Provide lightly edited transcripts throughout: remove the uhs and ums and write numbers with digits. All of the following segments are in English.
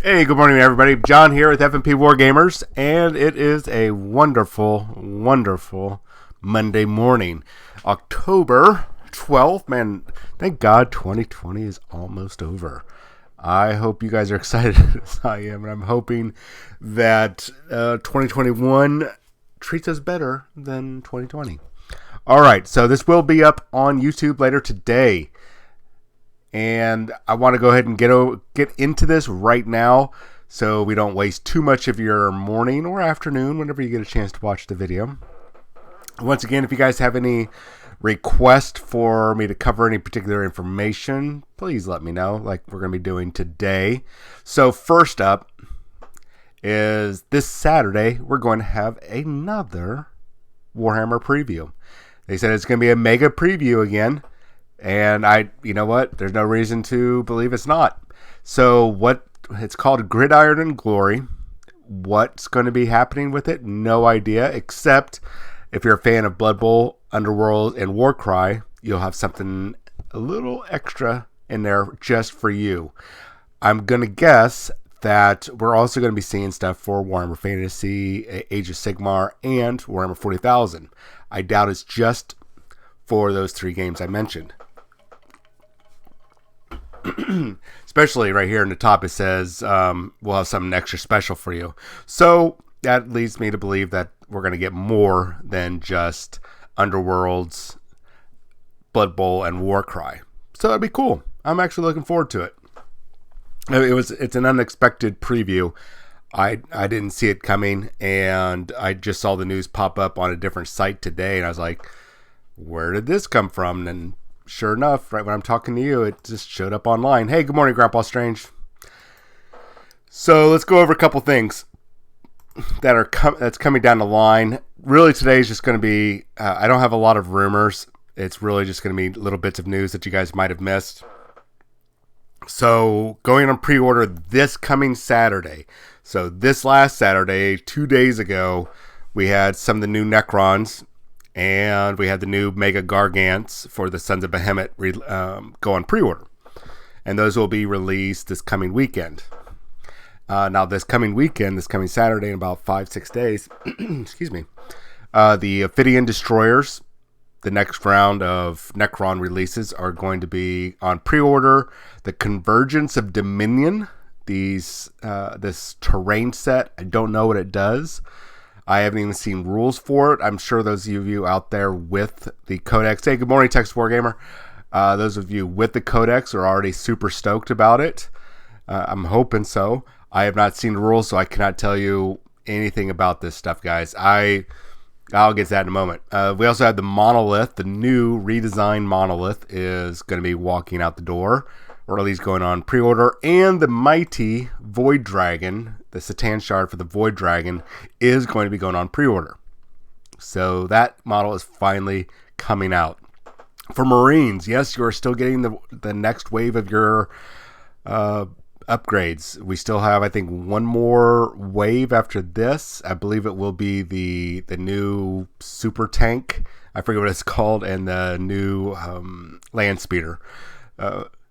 Hey, good morning, everybody. John here with FNP Wargamers, and it is a wonderful, wonderful Monday morning. October 12th. Man, thank God 2020 is almost over. I hope you guys are excited as I am, and I'm hoping that 2021 treats us better than 2020. All right, so this will be up on YouTube later today. And I want to go ahead and get into this right now so we don't waste too much of your morning or afternoon whenever you get a chance to watch the video. Once again, if you guys have any request for me to cover any particular information, please let me know, like we're going to be doing today. So first up is this Saturday, we're going to have another Warhammer Preview. They said it's going to be a mega preview again. And you know what? There's no reason to believe it's not. So it's called Gridiron and Glory. What's going to be happening with it? No idea, except if you're a fan of Blood Bowl, Underworld, and Warcry, you'll have something a little extra in there just for you. I'm going to guess that we're also going to be seeing stuff for Warhammer Fantasy, Age of Sigmar, and Warhammer 40,000. I doubt it's just for those three games I mentioned. Especially right here in the top, it says we'll have something extra special for you. So that leads me to believe that we're going to get more than just Underworlds, Blood Bowl, and Warcry. So that'd be cool. I'm actually looking forward to it. It's an unexpected preview. I didn't see it coming, and I just saw the news pop up on a different site today, and I was like, where did this come from? And sure enough, right when I'm talking to you, it just showed up online. Hey, good morning, Grandpa Strange. So let's go over a couple things that's coming down the line. Really, today is just going to be, I don't have a lot of rumors. It's really just going to be little bits of news that you guys might have missed. So going on pre-order this coming Saturday. So this last Saturday, 2 days ago, we had some of the new Necrons. And we had the new Mega Gargants for the Sons of Behemoth go on pre-order. And those will be released this coming weekend. Now, this coming Saturday in about 5-6 days, excuse me, the Ophidian Destroyers, the next round of Necron releases, are going to be on pre-order. The Convergence of Dominion, this terrain set, I don't know what it does. I haven't even seen rules for it. I'm sure those of you out there with the Codex, hey, good morning, Texas Wargamer. Those of you with the Codex are already super stoked about it. I'm hoping so. I have not seen the rules, so I cannot tell you anything about this stuff, guys. I'll get to that in a moment. We also have the Monolith. The new redesigned Monolith is going to be walking out the door, or at least going on pre-order. And the mighty Void Dragon, the Satan Shard for the Void Dragon, is going to be going on pre-order. So that model is finally coming out. For Marines, yes, you're still getting the next wave of your upgrades. We still have, I think, one more wave after this. I believe it will be the new super tank. I forget what it's called, and the new land speeder.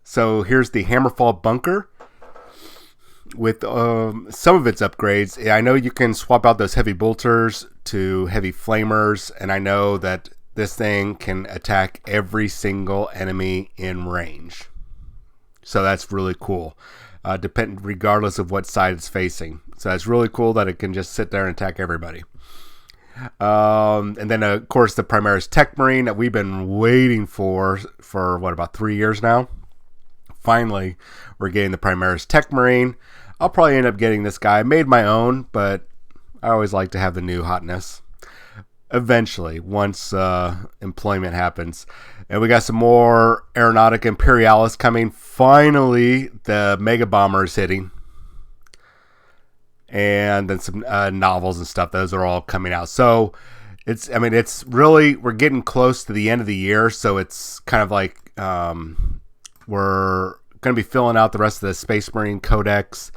So here's the Hammerfall Bunker with some of its upgrades. I know you can swap out those heavy bolters to heavy flamers, and I know that this thing can attack every single enemy in range. So that's really cool, regardless of what side it's facing. So that's really cool that it can just sit there and attack everybody. And then, of course, the Primaris Tech Marine that we've been waiting for about 3 years now. Finally, we're getting the Primaris Tech Marine. I'll probably end up getting this guy. I made my own, but I always like to have the new hotness. Eventually, once employment happens. And we got some more Aeronautica Imperialis coming. Finally, the Mega Bomber is hitting. And then some novels and stuff. Those are all coming out. So, it's really, we're getting close to the end of the year. So, it's kind of like we're going to be filling out the rest of the Space Marine Codex,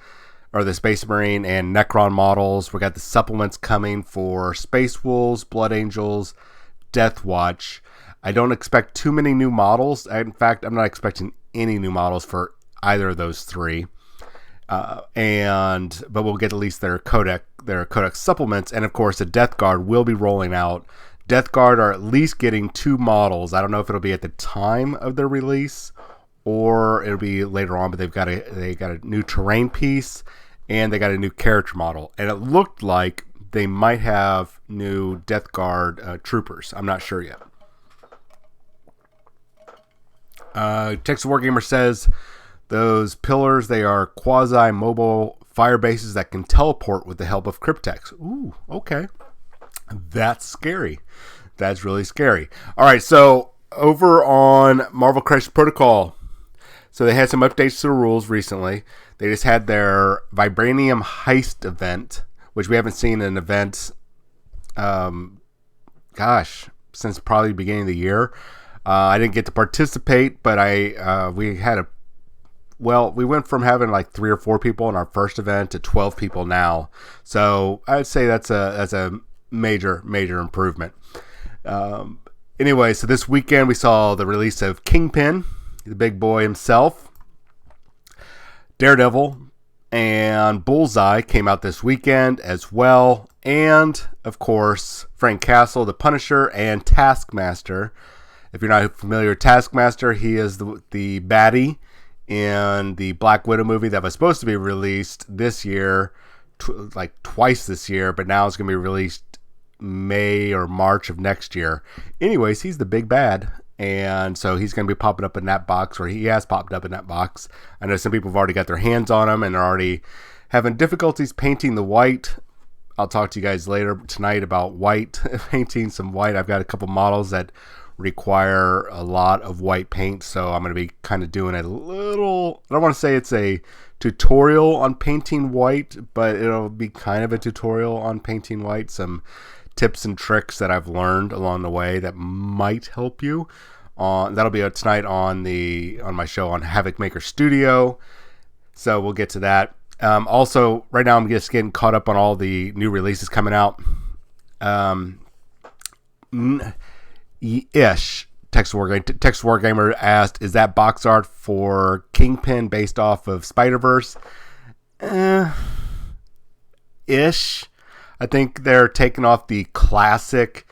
or the Space Marine and Necron models. We got the supplements coming for Space Wolves, Blood Angels, Death Watch. I don't expect too many new models. In fact, I'm not expecting any new models for either of those three. But we'll get at least their codex supplements, and of course the Death Guard will be rolling out. Death Guard are at least getting 2 models. I don't know if it'll be at the time of their release or it'll be later on, but they got a new terrain piece and they got a new character model, and it looked like they might have new Death Guard troopers. I'm not sure yet. Texas Wargamer says those pillars, they are quasi-mobile fire bases that can teleport with the help of Cryptex. Ooh, okay. That's scary. That's really scary. All right, so over on Marvel Crisis Protocol, so they had some updates to the rules recently. They just had their Vibranium Heist event, which we haven't seen an event, since probably the beginning of the year. I didn't get to participate, but we went from having like 3 or 4 people in our first event to 12 people now. So I'd say that's a major improvement. Anyway, so this weekend we saw the release of Kingpin, the big boy himself. Daredevil and Bullseye came out this weekend as well. And, of course, Frank Castle, the Punisher, and Taskmaster. If you're not familiar with Taskmaster, he is the baddie in the Black Widow movie that was supposed to be released this year, twice this year, but now it's going to be released May or March of next year. Anyways, he's the big bad, and so he's going to be popping up in that box, or he has popped up in that box. I know some people have already got their hands on him and are already having difficulties painting the white. I'll talk to you guys later tonight about white, painting some white. I've got a couple models that require a lot of white paint, so I'm going to be kind of doing a little, I don't want to say it's a tutorial on painting white, but it'll be kind of a tutorial on painting white, some tips and tricks that I've learned along the way that might help you. That'll be tonight on my show on Havoc Maker Studio, so we'll get to that. Also, right now I'm just getting caught up on all the new releases coming out. Texas Wargamer asked, is that box art for Kingpin based off of Spider-Verse? Ish. I think they're taking off the classic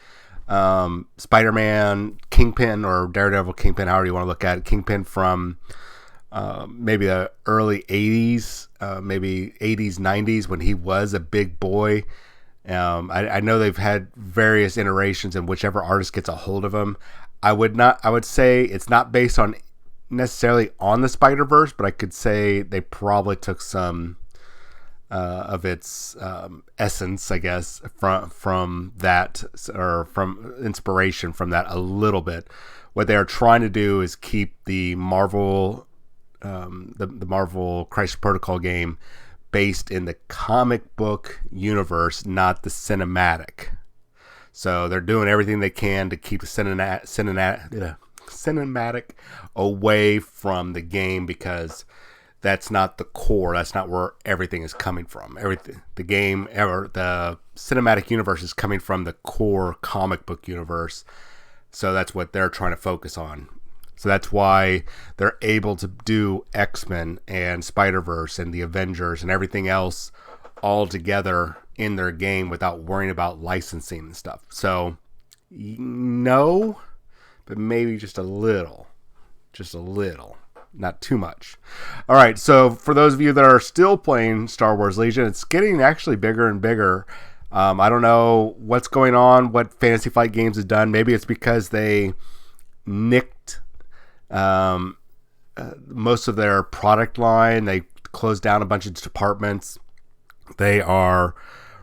Spider-Man Kingpin, or Daredevil Kingpin, however you want to look at it. Kingpin from maybe the early 80s, maybe 80s, 90s, when he was a big boy. I know they've had various iterations, and whichever artist gets a hold of them. I would say it's not based on necessarily on the Spider-Verse, but I could say they probably took some of its essence, I guess, from that, or from inspiration from that a little bit. What they are trying to do is keep the Marvel, the Marvel Crisis Protocol game based in the comic book universe, not the cinematic. So they're doing everything they can to keep the cinematic away from the game, because that's not the core. That's not where everything is coming from. The cinematic universe is coming from the core comic book universe. So that's what they're trying to focus on. So that's why they're able to do X-Men and Spider-Verse and the Avengers and everything else all together in their game without worrying about licensing and stuff. So, no, but maybe just a little. Not too much. All right, so for those of you that are still playing Star Wars Legion, it's getting actually bigger and bigger. I don't know what's going on, what Fantasy Flight Games has done. Maybe it's because they nicked most of their product line. They closed down a bunch of departments. They are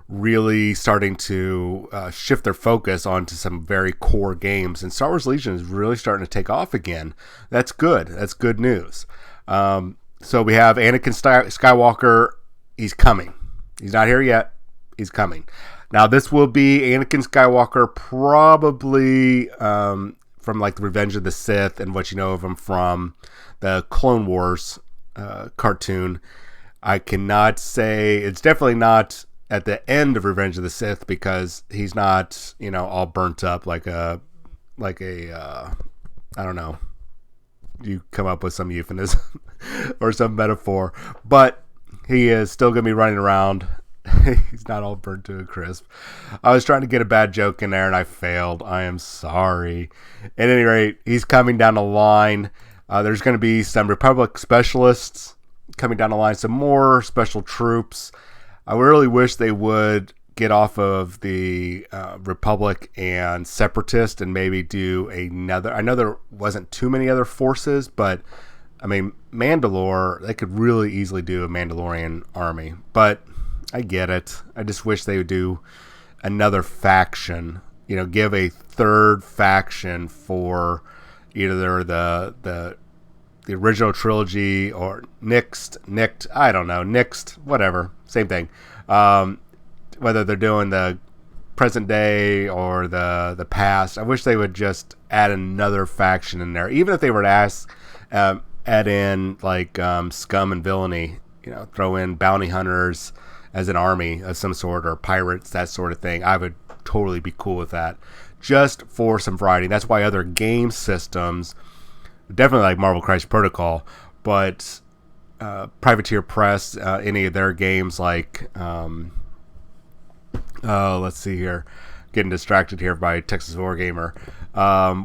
really starting to shift their focus onto some very core games, and Star Wars Legion is really starting to take off again. That's good. That's good news. So we have Anakin Skywalker. He's coming. He's not here yet. He's coming. Now this will be Anakin Skywalker, probably from like the Revenge of the Sith and what you know of him from the Clone Wars cartoon. I cannot say, it's definitely not at the end of Revenge of the Sith, because he's not, all burnt up like a I don't know. You come up with some euphemism or some metaphor, but he is still going to be running around. He's not all burnt to a crisp. I was trying to get a bad joke in there and I failed. I am sorry. At any rate, he's coming down the line. There's going to be some Republic specialists coming down the line, some more special troops. I really wish they would get off of the Republic and Separatist and maybe do another. I know there wasn't too many other forces, but I mean, Mandalore, they could really easily do a Mandalorian army. But I get it. I just wish they would do another faction. You know, give a third faction for either the original trilogy or Nicked, I don't know, Nixed, whatever, same thing. Whether they're doing the present day or the past, I wish they would just add another faction in there. Even if they were to add in like scum and villainy, you know, throw in bounty hunters as an army of some sort, or pirates, that sort of thing. I would totally be cool with that, just for some variety. That's why other game systems, definitely like Marvel Crisis Protocol, but Privateer Press, any of their games like, let's see here, getting distracted here by Texas Wargamer,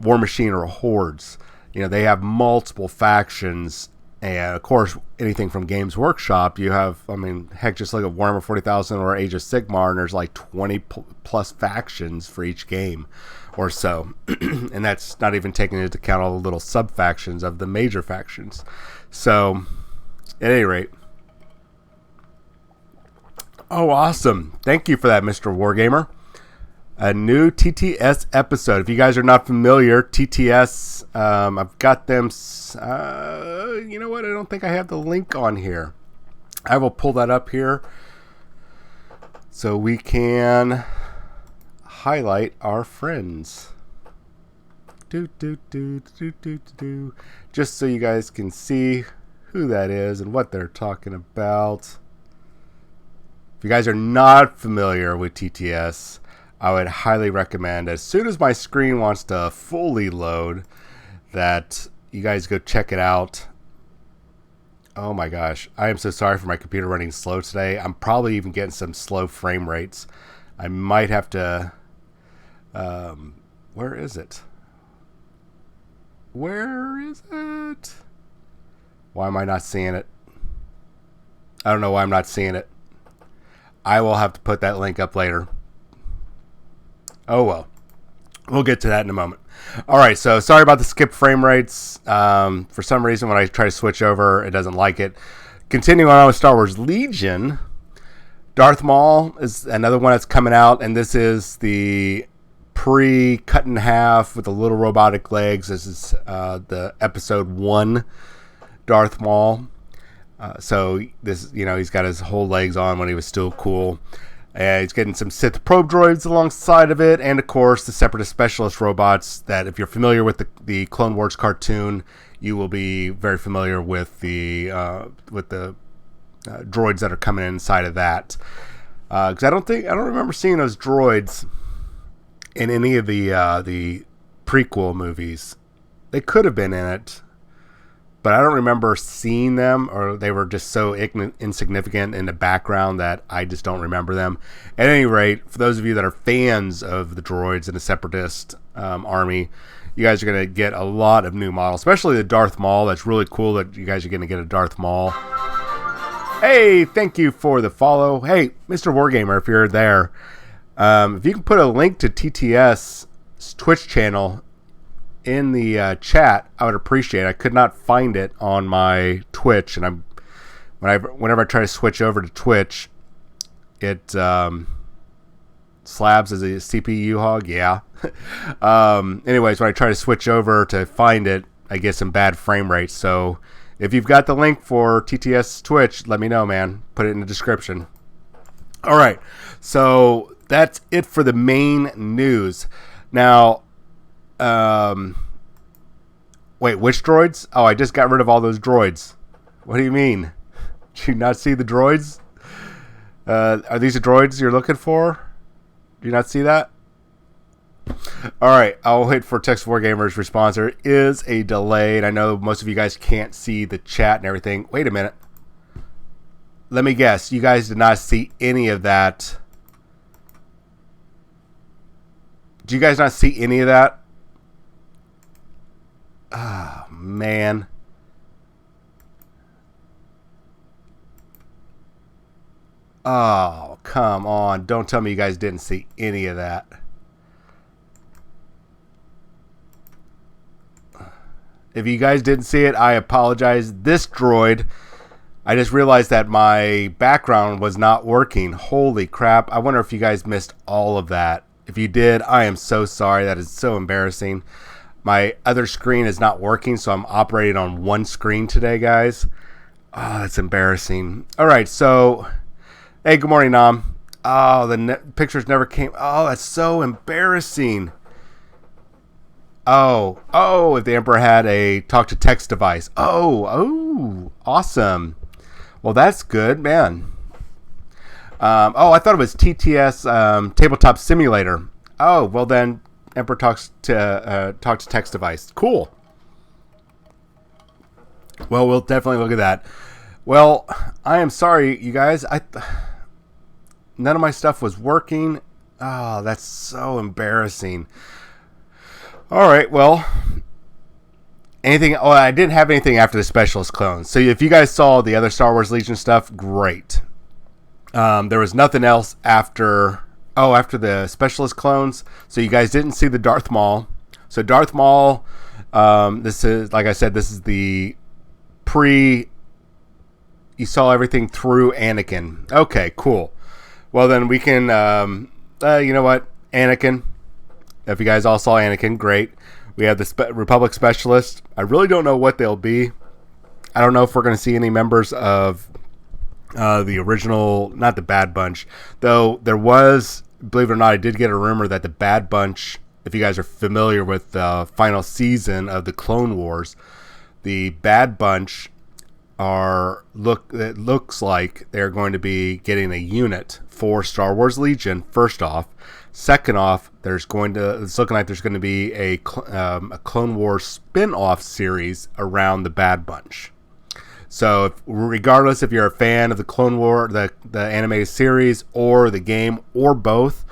War Machine or Hordes. You know, they have multiple factions. And, of course, anything from Games Workshop, you have, I mean, heck, just look at Warhammer 40,000 or Age of Sigmar, and there's like 20 plus factions for each game or so. And that's not even taking into account all the little sub-factions of the major factions. So, at any rate. Oh, awesome. Thank you for that, Mr. Wargamer. A new TTS episode. If you guys are not familiar, TTS, I've got them. You know what? I don't think I have the link on here. I will pull that up here so we can highlight our friends. Just so you guys can see who that is and what they're talking about. If you guys are not familiar with TTS, I would highly recommend, as soon as my screen wants to fully load, that you guys go check it out. Oh my gosh, I am so sorry for my computer running slow today. I'm probably even getting some slow frame rates. I might have to... where is it? Where is it? Why am I not seeing it? I don't know why I'm not seeing it. I will have to put that link up later. Oh well, we'll get to that in a moment. All right, so sorry about the skip frame rates. For some reason, when I try to switch over, it doesn't like it. Continuing on with Star Wars Legion, Darth Maul is another one that's coming out, and this is the pre-cut in half with the little robotic legs. This is the episode 1 Darth Maul. So this, you know, he's got his whole legs on when he was still cool. He's getting some Sith probe droids alongside of it, and of course the Separatist Specialist robots that, if you're familiar with the Clone Wars cartoon, you will be very familiar with the droids that are coming inside of that. Because I don't remember seeing those droids in any of the prequel movies. They could have been in it, but I don't remember seeing them, or they were just so insignificant in the background that I just don't remember them. At any rate, for those of you that are fans of the droids and the Separatist army, you guys are going to get a lot of new models, especially the Darth Maul. That's really cool that you guys are going to get a Darth Maul. Hey, thank you for the follow. Hey, Mr. Wargamer, if you're there, if you can put a link to TTS's Twitch channel in the chat, I would appreciate it. I could not find it on my Twitch, and whenever I try to switch over to Twitch, it slabs as a CPU hog. Yeah. Anyways, when I try to switch over to find it, I get some bad frame rates. So if you've got the link for TTS Twitch, let me know, man. Put it in the description. All right, so that's it for the main news. Now, wait, which droids? Oh, I just got rid of all those droids. What do you mean? Did you not see the droids? Are these the droids you're looking for? Do you not see that? All right, I'll wait for Text Wargamer's response. There is a delay, and I know most of you guys can't see the chat and everything. Wait a minute. let me guess. You guys did not see any of that. Do you guys not see any of that? Oh, man. Oh, come on. Don't tell me you guys didn't see any of that. If you guys didn't see it, I apologize. This droid, I just realized that my background was not working. Holy crap. I wonder if you guys missed all of that. If you did, I am so sorry. That is so embarrassing. My other screen is not working, so I'm operating on one screen today, guys. Oh, that's embarrassing. All right, so, hey, good morning, Nam. Oh, the pictures never came. Oh, that's so embarrassing. Oh, if the Emperor had a talk-to-text device. Oh, awesome. Well, that's good, man. I thought it was TTS Tabletop Simulator. Oh, well then, Emperor talks to text device. Cool. Well, we'll definitely look at that. Well, I am sorry, you guys. None of my stuff was working. Oh, that's so embarrassing. All right, well, anything? Oh, I didn't have anything after the Specialist clones. So if you guys saw the other Star Wars Legion stuff, great. There was nothing else after the Specialist clones. So you guys didn't see the Darth Maul. So Darth Maul, this is, like I said, this is the you saw everything through Anakin. Okay, cool. Well, then we can, you know what, Anakin. If you guys all saw Anakin, great. We have the Republic Specialist. I really don't know what they'll be. I don't know if we're going to see any members of the original, not the Bad Bunch. Though there was, believe it or not, I did get a rumor that the Bad Bunch, if you guys are familiar with the final season of the Clone Wars, the Bad Bunch it looks like they're going to be getting a unit for Star Wars Legion, first off. Second off, it's looking like there's going to be a Clone Wars spin-off series around the Bad Bunch. So, regardless if you're a fan of the Clone War, the animated series, or the game, or both,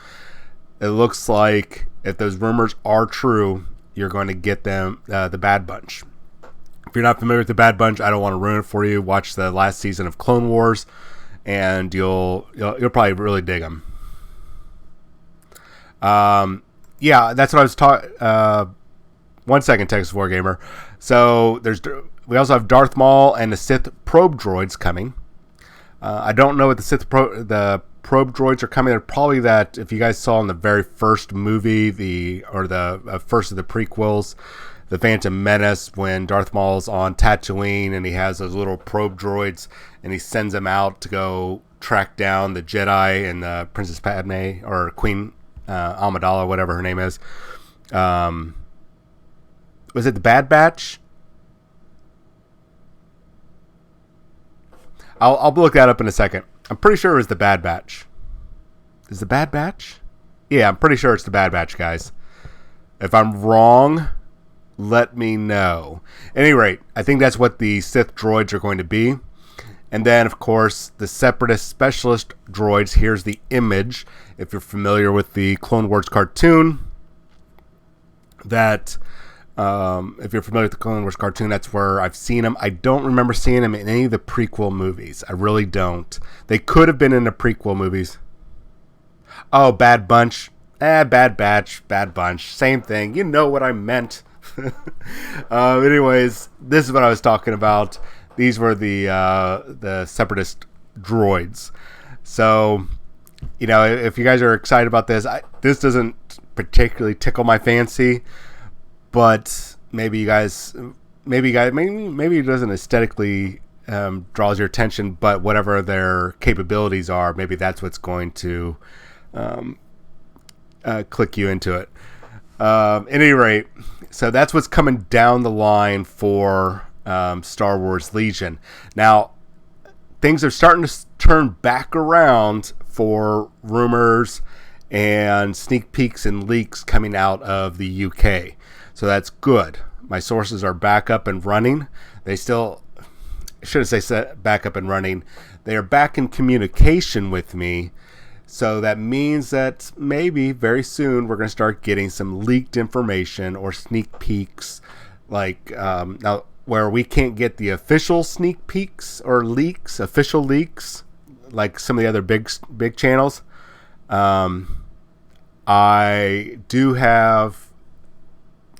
it looks like if those rumors are true, you're going to get them, the Bad Bunch. If you're not familiar with the Bad Bunch, I don't want to ruin it for you. Watch the last season of Clone Wars, and you'll probably really dig them. Yeah, that's what I was talking. 1 second, Texas Wargamer. So we also have Darth Maul and the Sith probe droids coming. I don't know what the probe droids are coming. They're probably that, if you guys saw in the very first movie, the first of the prequels, The Phantom Menace, when Darth Maul's on Tatooine and he has those little probe droids and he sends them out to go track down the Jedi and Princess Padme, or Queen Amidala, whatever her name is. Was it the Bad Batch? I'll look that up in a second. I'm pretty sure it was the Bad Batch. Is the Bad Batch? Yeah, I'm pretty sure it's the Bad Batch, guys. If I'm wrong, let me know. At any rate, I think that's what the Sith droids are going to be. And then, of course, the Separatist Specialist droids. Here's the image. If you're familiar with the Clone Wars cartoon, if you're familiar with the Clone Wars cartoon, that's where I've seen them. I don't remember seeing them in any of the prequel movies. I really don't. They could have been in the prequel movies. Oh, Bad Bunch. Bad Batch, Bad Bunch. Same thing. You know what I meant. Anyways, this is what I was talking about. These were the Separatist droids. So, you know, if you guys are excited about this, this doesn't particularly tickle my fancy, but maybe it doesn't aesthetically draws your attention, but whatever their capabilities are, maybe that's what's going to click you into it. At any rate, so that's what's coming down the line for Star Wars Legion. Now, things are starting to turn back around for rumors and sneak peeks and leaks coming out of the UK. So that's good. My sources are back up and running. They still, shouldn't say set back up and running. They are back in communication with me. So that means that maybe very soon we're going to start getting some leaked information or sneak peeks, like now where we can't get the official sneak peeks or leaks, official leaks, like some of the other big channels. I do have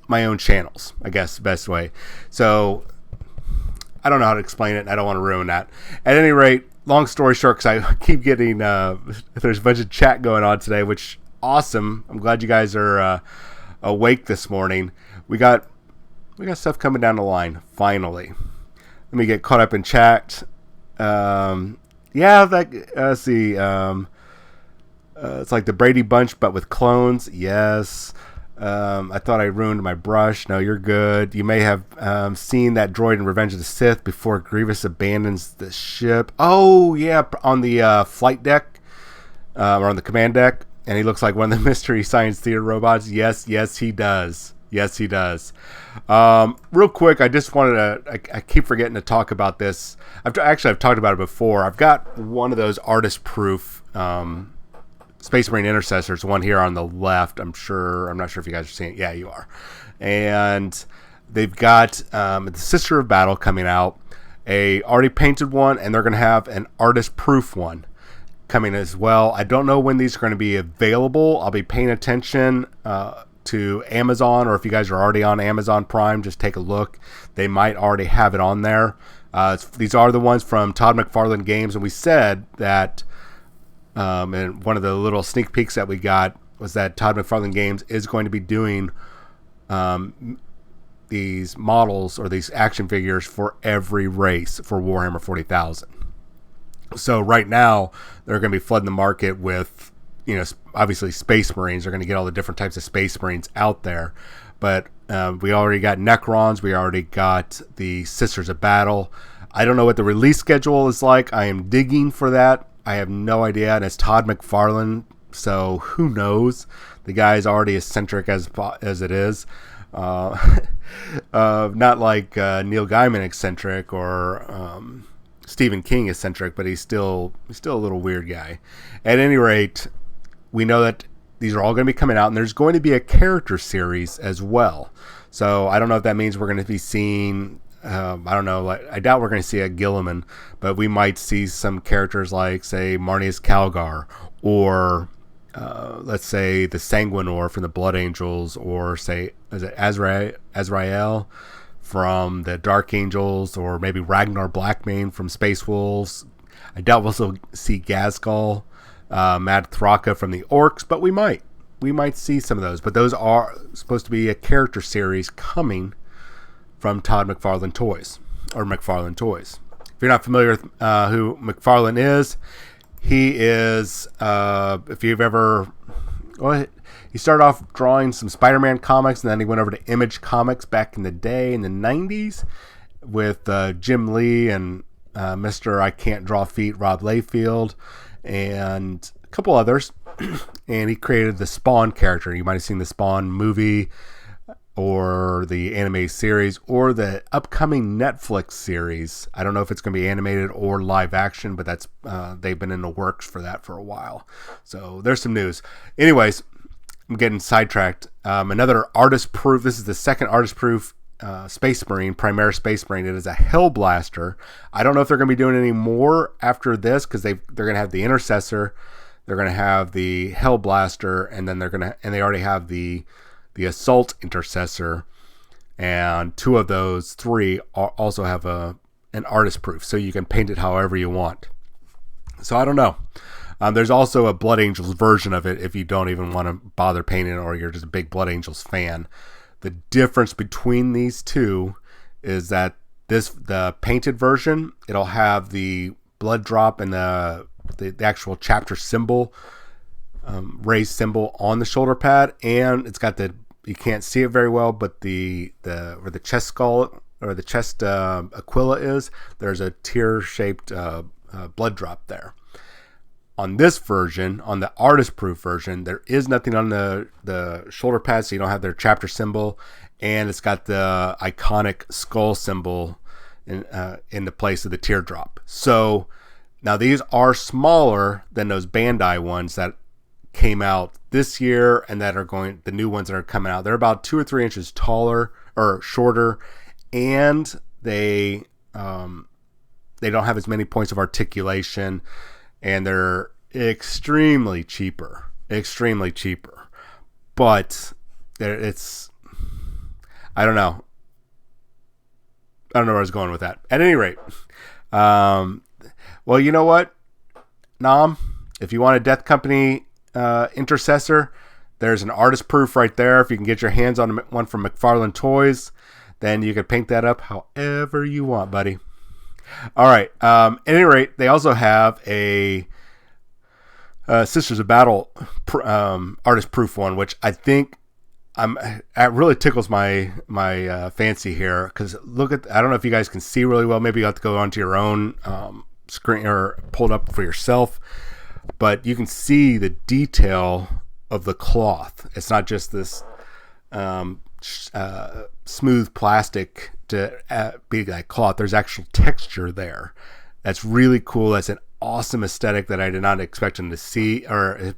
my own channels, I guess the best way. So I don't know how to explain it, and I don't want to ruin that. At any rate, long story short, because I keep getting there's a bunch of chat going on today, which awesome. I'm glad you guys are awake this morning. We got stuff coming down the line finally. Let me get caught up in chat. Let's see. It's like the Brady Bunch, but with clones. Yes. I thought I ruined my brush. No, you're good. You may have seen that droid in Revenge of the Sith before Grievous abandons the ship. Oh, yeah, on the flight deck, or on the command deck. And he looks like one of the Mystery Science Theater robots. Yes, he does. Yes, he does. Real quick, I just wanted to... I keep forgetting to talk about this. I've talked about it before. I've got one of those artist-proof... Space Marine Intercessors, one here on the left. I'm not sure if you guys are seeing it. Yeah, you are. And they've got the Sister of Battle coming out, a already painted one, and they're going to have an artist-proof one coming as well. I don't know when these are going to be available. I'll be paying attention to Amazon, or if you guys are already on Amazon Prime, just take a look. They might already have it on there. These are the ones from Todd McFarlane Games, and we said that and one of the little sneak peeks that we got was that Todd McFarlane Games is going to be doing these models or these action figures for every race for Warhammer 40,000. So right now they're going to be flooding the market with, obviously Space Marines. They're going to get all the different types of Space Marines out there. But we already got Necrons. We already got the Sisters of Battle. I don't know what the release schedule is like. I am digging for that. I have no idea, and it's Todd McFarlane, so who knows? The guy is already eccentric as it is. Not like Neil Gaiman eccentric or Stephen King eccentric, but he's still a little weird guy. At any rate, we know that these are all going to be coming out, and there's going to be a character series as well. So I don't know if that means we're going to be seeing... I don't know. I doubt we're going to see a Gilliman, but we might see some characters like, say, Marnius Calgar, or let's say the Sanguinor from the Blood Angels, or say, is it Azrael from the Dark Angels, or maybe Ragnar Blackmane from Space Wolves. I doubt we'll still see Gazgul, Mad Thraka from the Orcs, but we might see some of those. But those are supposed to be a character series coming from Todd McFarlane Toys, or McFarlane Toys. If you're not familiar with who McFarlane is, he is, if you've ever... Well, he started off drawing some Spider-Man comics, and then he went over to Image Comics back in the day, in the 90s, with Jim Lee and Mr. I Can't Draw Feet, Rob Layfield, and a couple others. And he created the Spawn character. You might have seen the Spawn movie, or the anime series, or the upcoming Netflix series. I don't know if it's going to be animated or live action, but that's they've been in the works for that for a while. So there's some news. Anyways, I'm getting sidetracked. Another artist-proof. This is the second artist-proof Space Marine, Primaris Space Marine. It is a Hellblaster. I don't know if they're going to be doing any more after this, because they're going to have the Intercessor, they're going to have the Hellblaster, and then they already have the Assault Intercessor, and two of those three also have an artist proof, so you can paint it however you want. So I don't know. There's also a Blood Angels version of it if you don't even want to bother painting it, or you're just a big Blood Angels fan. The difference between these two is that the painted version, it'll have the blood drop and the actual chapter symbol, raised symbol on the shoulder pad, and it's got you can't see it very well, but where the chest skull or the chest Aquila is, there's a tear-shaped blood drop there. On this version, on the artist-proof version, there is nothing on the shoulder pad, so you don't have their chapter symbol, and it's got the iconic skull symbol in the place of the teardrop. So now these are smaller than those Bandai ones that came out this year and that are the new ones that are coming out. They're about 2 or 3 inches taller or shorter, and they don't have as many points of articulation, and they're extremely cheaper. But it's, I don't know where I was going with that. At any rate, well, you know what, Nam, if you want a Death Company Intercessor, there's an artist proof right there. If you can get your hands on one from McFarlane Toys, then you can paint that up however you want, buddy. All right. At any rate, they also have a Sisters of Battle artist proof one, which I think it really tickles my fancy here, because look at, I don't know if you guys can see really well. Maybe you have to go onto your own screen or pull it up for yourself, but you can see the detail of the cloth. It's not just this smooth plastic to be like cloth. There's actual texture there. That's really cool. That's an awesome aesthetic that I did not expect to see. I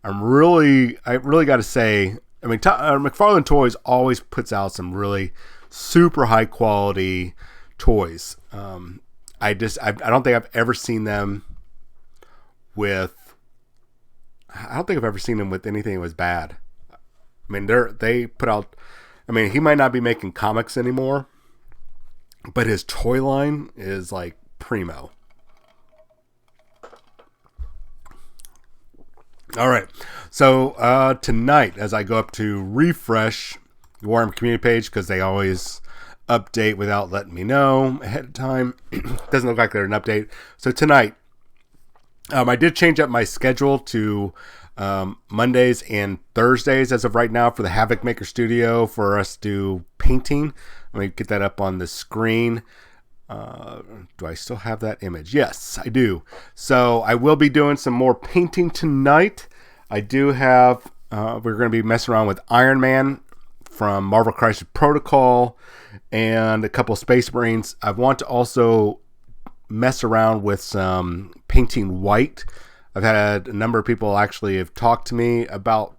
really got to say, I mean, McFarlane Toys always puts out some really super high quality toys. I don't think I've ever seen them with. I don't think I've ever seen them with anything that was bad. I mean, they put out. I mean, he might not be making comics anymore, but his toy line is like primo. All right, so tonight, as I go up to refresh the Warhammer community page, because they always update without letting me know ahead of time. Doesn't look like they're an update. So tonight, I did change up my schedule to Mondays and Thursdays as of right now for the Havoc Maker Studio for us to do painting. Let me get that up on the screen. Do I still have that image? Yes, I do. So I will be doing some more painting tonight. I do have, we're going to be messing around with Iron Man from Marvel Crisis Protocol and a couple of Space Marines. I want to also mess around with some painting white. I've had a number of people actually have talked to me about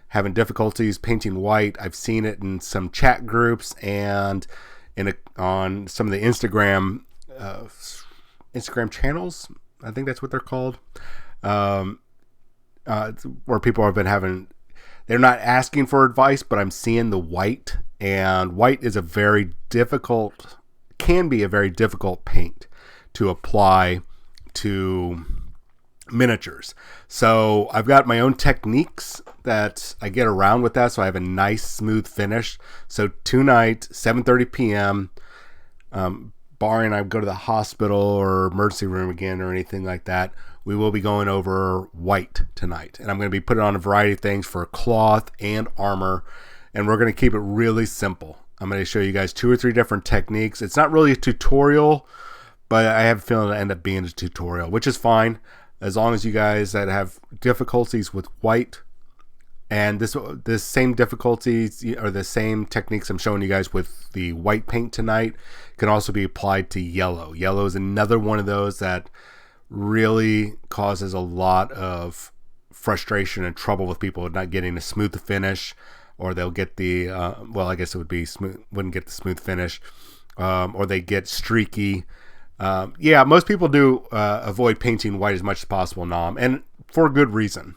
having difficulties painting white. I've seen it in some chat groups and on some of the Instagram channels. I think that's what they're called. Where people have been having, they're not asking for advice, but I'm seeing the white, and white is can be a very difficult paint to apply to miniatures. So I've got my own techniques that I get around with that, so I have a nice smooth finish. So tonight, 7:30 p.m., barring I go to the hospital or emergency room again or anything like that, we will be going over white tonight. And I'm going to be putting on a variety of things for cloth and armor, and we're going to keep it really simple. I'm going to show you guys 2 or 3 different techniques. It's not really a tutorial, but I have a feeling it'll end up being a tutorial, which is fine, as long as you guys that have difficulties with white, and this same difficulties or the same techniques I'm showing you guys with the white paint tonight can also be applied to yellow. Yellow is another one of those that really causes a lot of frustration and trouble with people not getting a smooth finish, or they'll get the I guess it would be smooth, wouldn't get the smooth finish, or they get streaky. Most people do avoid painting white as much as possible, Nom, and for good reason.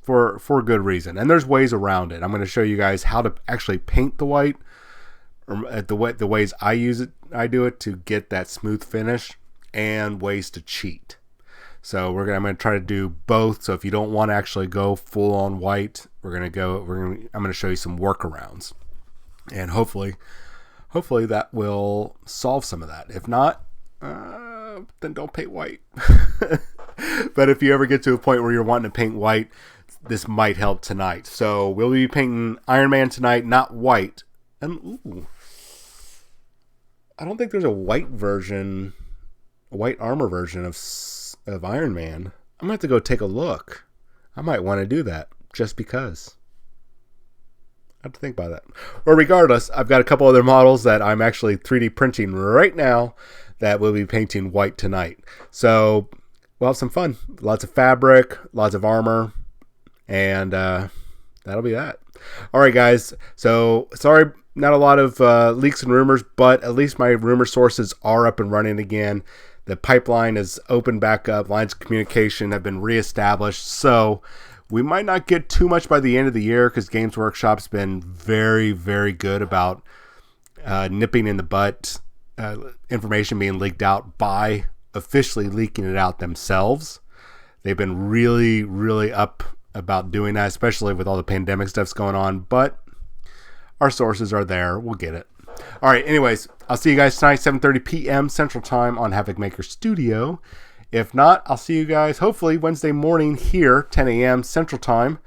For good reason. And there's ways around it. I'm going to show you guys how to actually paint the white, or the ways I do it to get that smooth finish, and ways to cheat. So I'm going to try to do both. So if you don't want to actually go full on white, I'm going to show you some workarounds, and hopefully that will solve some of that. If not, then don't paint white. But if you ever get to a point where you're wanting to paint white, this might help tonight. So we'll be painting Iron Man tonight, not white. And I don't think there's a white armor version of Iron Man. I'm gonna have to go take a look. I might want to do that just because. I have to think about that. Well, regardless, I've got a couple other models that I'm actually 3D printing right now that we'll be painting white tonight. So we'll have some fun. Lots of fabric, lots of armor, and that'll be that. All right, guys. So sorry, not a lot of leaks and rumors, but at least my rumor sources are up and running again. The pipeline is open back up. Lines of communication have been reestablished. So we might not get too much by the end of the year because Games Workshop's been very, very good about nipping in the butt information being leaked out by officially leaking it out themselves. They've been really, really up about doing that, especially with all the pandemic stuff's going on. But our sources are there. We'll get it. All right. Anyways, I'll see you guys tonight, 7:30 p.m. Central Time on Havoc Maker Studio. If not, I'll see you guys hopefully Wednesday morning here, 10 a.m. Central Time,